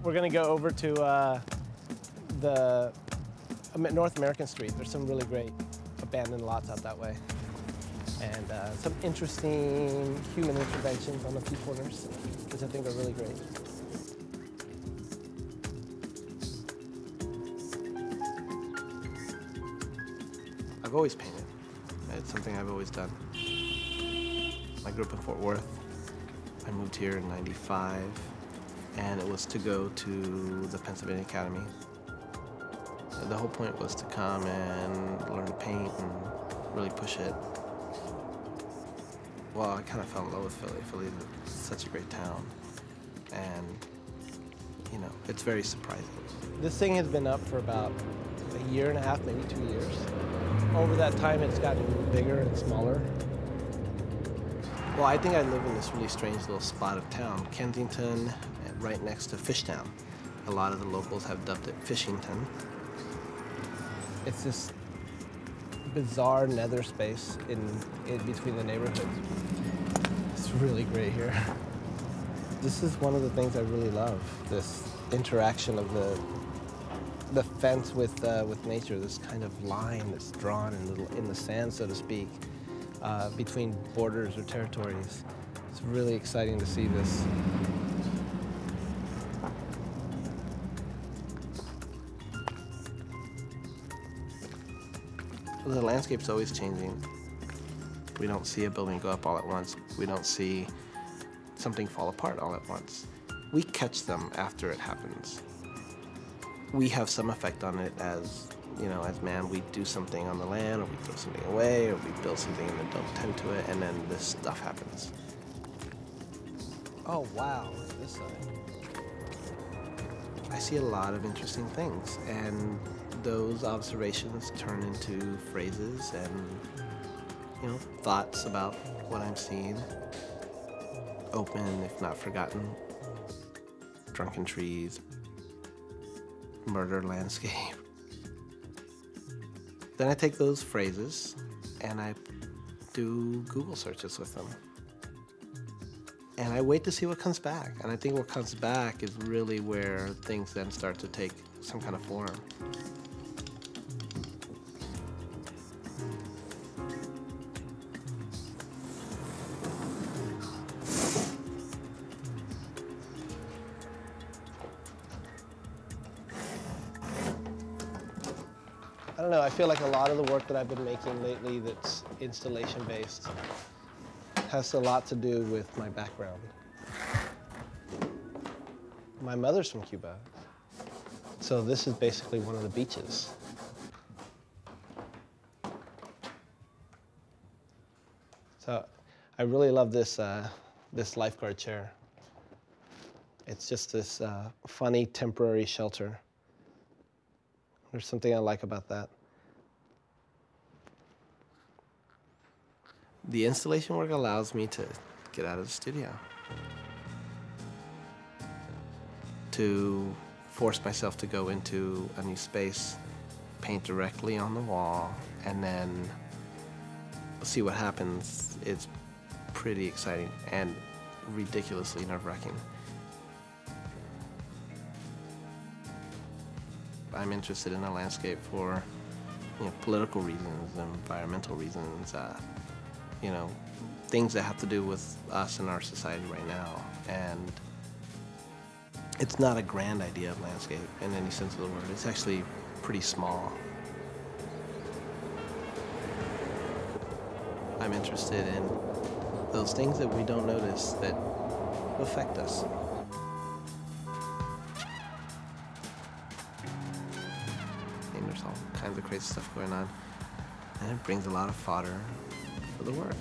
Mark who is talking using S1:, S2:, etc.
S1: We're gonna go over to the North American Street. There's some really great abandoned lots out that way. And some interesting human interventions on a few corners, which I think are really great. I've always painted. It's something I've always done. I grew up in Fort Worth. I moved here in '95, and it was to go to the Pennsylvania Academy. The whole point was to come and learn to paint and really push it. Well, I kind of fell in love with Philly. Philly is such a great town, and you know, it's very surprising. This thing has been up for about a year and a half, maybe 2 years. Over that time, it's gotten bigger and smaller. Well, I think I live in this really strange little spot of town, Kensington, right next to Fishtown. A lot of the locals have dubbed it Fishington. It's this bizarre nether space in between the neighborhoods. It's really great here. This is one of the things I really love, this interaction of the fence with nature, this kind of line that's drawn in the sand, so to speak, between borders or territories. It's really exciting to see this. The landscape's always changing. We don't see a building go up all at once. We don't see something fall apart all at once. We catch them after it happens. We have some effect on it as, you know, as man, we do something on the land, or we throw something away, or we build something and don't tend to it, and then this stuff happens. Oh, wow, look at this side. I see a lot of interesting things, and those observations turn into phrases and, you know, thoughts about what I'm seeing. Open, if not forgotten. Drunken trees. Murder landscape. Then I take those phrases and I do Google searches with them. And I wait to see what comes back. And I think what comes back is really where things then start to take some kind of form. I don't know, I feel like a lot of the work that I've been making lately that's installation-based has a lot to do with my background. My mother's from Cuba, so this is basically one of the beaches. So I really love this, this lifeguard chair. It's just this funny temporary shelter. There's something I like about that. The installation work allows me to get out of the studio, to force myself to go into a new space, paint directly on the wall, and then see what happens. It's pretty exciting and ridiculously nerve-wracking. I'm interested in the landscape for, you know, political reasons, environmental reasons, you know, things that have to do with us and our society right now. And it's not a grand idea of landscape in any sense of the word. It's actually pretty small. I'm interested in those things that we don't notice that affect us. There's all kinds of crazy stuff going on, and it brings a lot of fodder for the work.